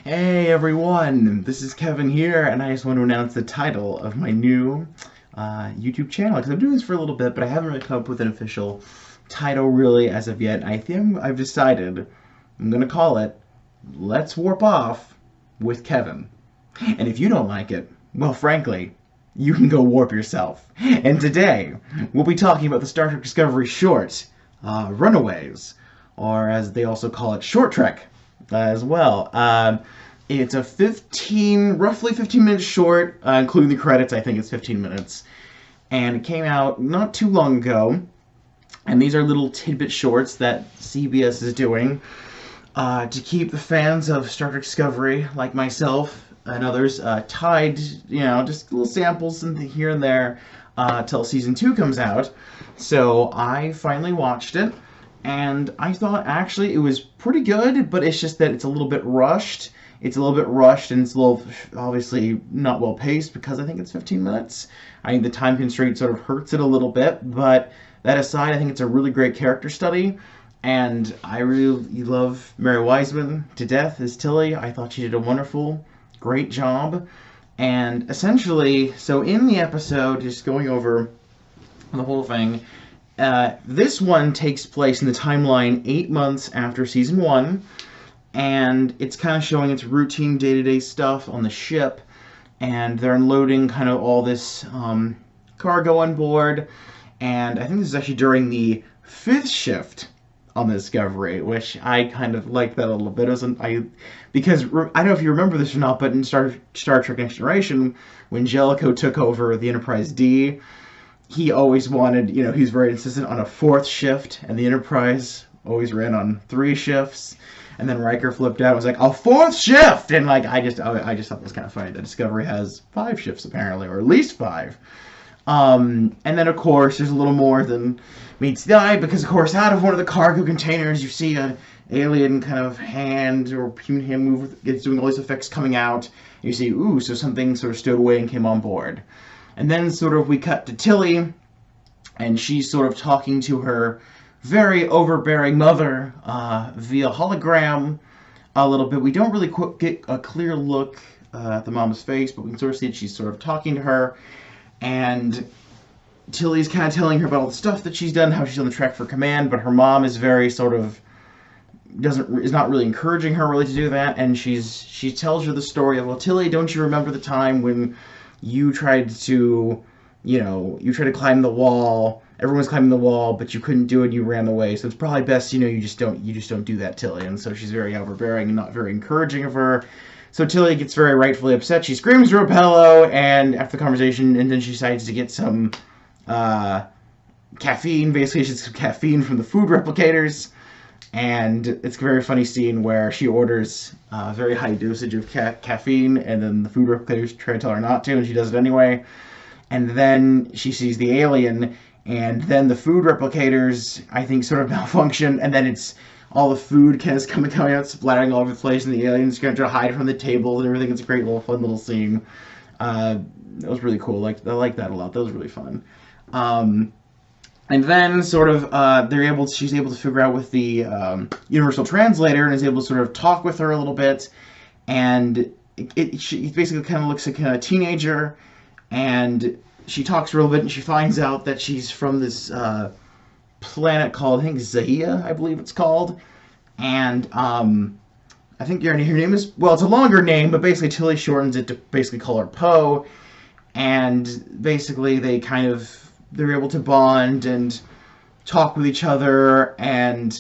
Hey everyone, this is Kevin here, and I just want to announce the title of my new YouTube channel, because I'm doing this for a little bit, but I haven't really come up with an official title really as of yet. I think I've decided I'm going to call it Let's Warp Off with Kevin. And if you don't like it, well, frankly, you can go warp yourself. And today, we'll be talking about the Star Trek Discovery short, Runaways, or as they also call it, Short Trek as well. It's a roughly 15 minutes short, including the credits. I think it's 15 minutes. And it came out not too long ago. And these are little tidbit shorts that CBS is doing to keep the fans of Star Trek Discovery, like myself and others, tied, just little samples here and there till season 2 comes out. So I finally watched it, and I thought actually it was pretty good, but it's just that it's a little bit rushed. It's a little bit rushed, and it's a little, obviously, not well paced because I think it's 15 minutes. I think the time constraint sort of hurts it a little bit, but that aside, I think it's a really great character study, and I really love Mary Wiseman to death as Tilly. I thought she did a wonderful, great job, and essentially, so in the episode, just going over the whole thing, this one takes place in the timeline 8 months after season 1, and it's kind of showing its routine day-to-day stuff on the ship, and they're unloading kind of all this cargo on board, and I think this is actually during the 5th shift on the Discovery, which I kind of like that a little bit. Because I don't know if you remember this or not, but in Star Trek Next Generation, when Jellicoe took over the Enterprise D, he always wanted, he was very insistent on a 4th shift, and the Enterprise always ran on 3 shifts. And then Riker flipped out and was like, a 4th shift! And I just thought it was kind of funny that Discovery has 5 shifts apparently, or at least 5. And then of course there's a little more than meets the eye, because of course out of one of the cargo containers you see an alien kind of hand or human hand move, it's doing all these effects coming out. And you see, ooh, so something sort of stowed away and came on board. And then sort of we cut to Tilly, and she's sort of talking to her very overbearing mother via hologram a little bit. We don't really get a clear look at the mom's face, but we can sort of see that she's sort of talking to her, and Tilly's kind of telling her about all the stuff that she's done, how she's on the track for command, but her mom is very sort of is not really encouraging her really to do that, and she tells her the story of, well, Tilly, don't you remember the time when you tried to, you tried to climb the wall. Everyone's climbing the wall, but you couldn't do it, and you ran away. So it's probably best, you just don't do that, Tilly. And so she's very overbearing and not very encouraging of her. So Tilly gets very rightfully upset. She screams to her pillow, and after the conversation, and then she decides to get some caffeine. Basically, she's some caffeine from the food replicators. And it's a very funny scene where she orders a very high dosage of caffeine, and then the food replicators try to tell her not to, and she does it anyway. And then she sees the alien, and then the food replicators, I think, sort of malfunction, and then it's all the food kind of coming out, splattering all over the place, and the alien's going to try to hide from the table and everything. It's a great little fun little scene. That was really cool. I like that a lot. That was really fun. And then sort of she's able to figure out with the universal translator, and is able to sort of talk with her a little bit, and she basically kind of looks like a teenager, and she talks a little bit, and she finds out that she's from this planet called, I think, Zahia, I believe it's called. And I think her name is, well, it's a longer name, but basically Tilly shortens it to basically call her Poe. And basically they're able to bond and talk with each other, and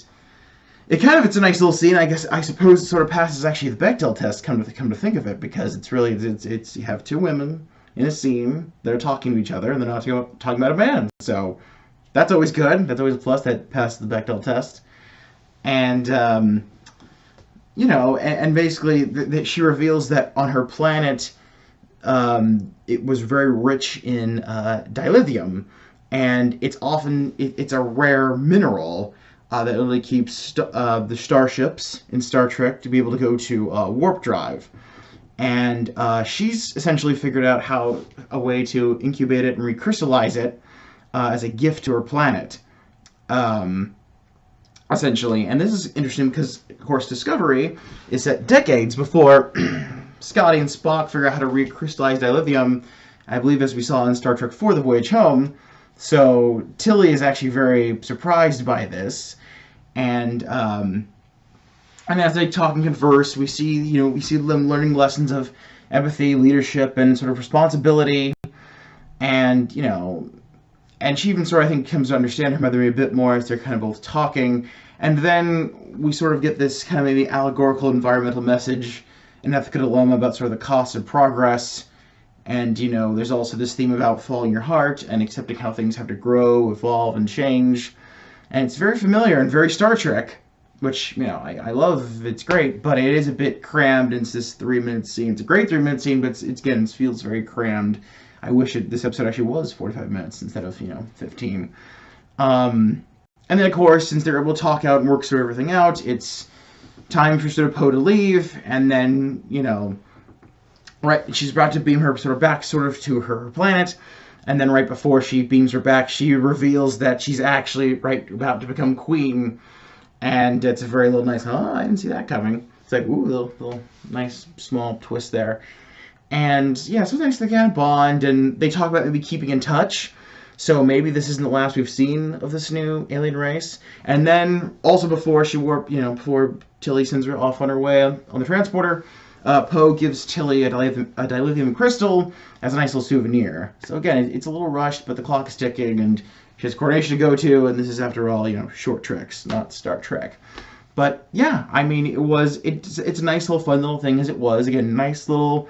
it's a nice little scene. I suppose it sort of passes actually the Bechdel test, come to think of it, because it's you have 2 women in a scene that are talking to each other, and they're not talking about a man. So that's always good. That's always a plus. That passes the Bechdel test. And, and basically she reveals that on her planet, it was very rich in dilithium, and it's a rare mineral that really keeps the starships in Star Trek to be able to go to warp drive. And she's essentially figured out a way to incubate it and recrystallize it as a gift to her planet. essentially. And this is interesting because, of course, Discovery is set decades before Scotty and Spock figure out how to recrystallize dilithium, I believe, as we saw in Star Trek IV: The Voyage Home. So Tilly is actually very surprised by this, and as they talk and converse, we see them learning lessons of empathy, leadership, and sort of responsibility, and and she even sort of, I think, comes to understand her mother a bit more as they're kind of both talking. And then we sort of get this kind of maybe allegorical environmental message, an ethical dilemma about sort of the cost of progress. And, there's also this theme about following your heart and accepting how things have to grow, evolve, and change. And it's very familiar and very Star Trek, which, I love. It's great, but it is a bit crammed into this 3-minute scene. It's a great 3-minute scene, but it feels very crammed. I wish this episode actually was 45 minutes instead of, 15. And then, of course, since they're able to talk out and work through everything out, it's time for sort of Poe to leave, and then, right, she's about to beam her sort of back sort of to her planet, and then right before she beams her back, she reveals that she's actually about to become queen, and it's a very little nice, I didn't see that coming. It's like, ooh, little nice small twist there. And yeah, so nice they kind of bond, and they talk about maybe keeping in touch. So maybe this isn't the last we've seen of this new alien race. And then also before before Tilly sends her off on her way on the transporter, Poe gives Tilly a dilithium crystal as a nice little souvenir. So again, it's a little rushed, but the clock is ticking, and she has coronation to go to, and this is, after all, short treks, not Star Trek. But yeah, I mean, it's a nice little fun little thing as it was. Again, nice little,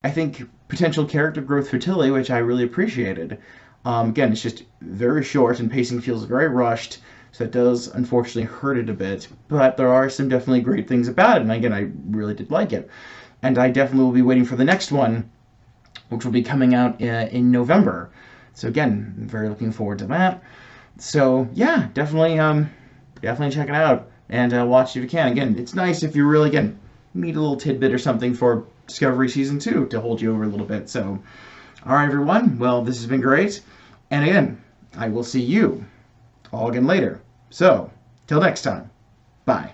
I think, potential character growth for Tilly, which I really appreciated. Again, it's just very short, and pacing feels very rushed, so it does unfortunately hurt it a bit. But there are some definitely great things about it, and again, I really did like it. And I definitely will be waiting for the next one, which will be coming out in November. So again, I'm very looking forward to that. So yeah, definitely check it out and watch it if you can. Again, it's nice if you really need a little tidbit or something for Discovery Season 2 to hold you over a little bit. So, all right, everyone. Well, this has been great. And again, I will see you all again later. So, till next time. Bye.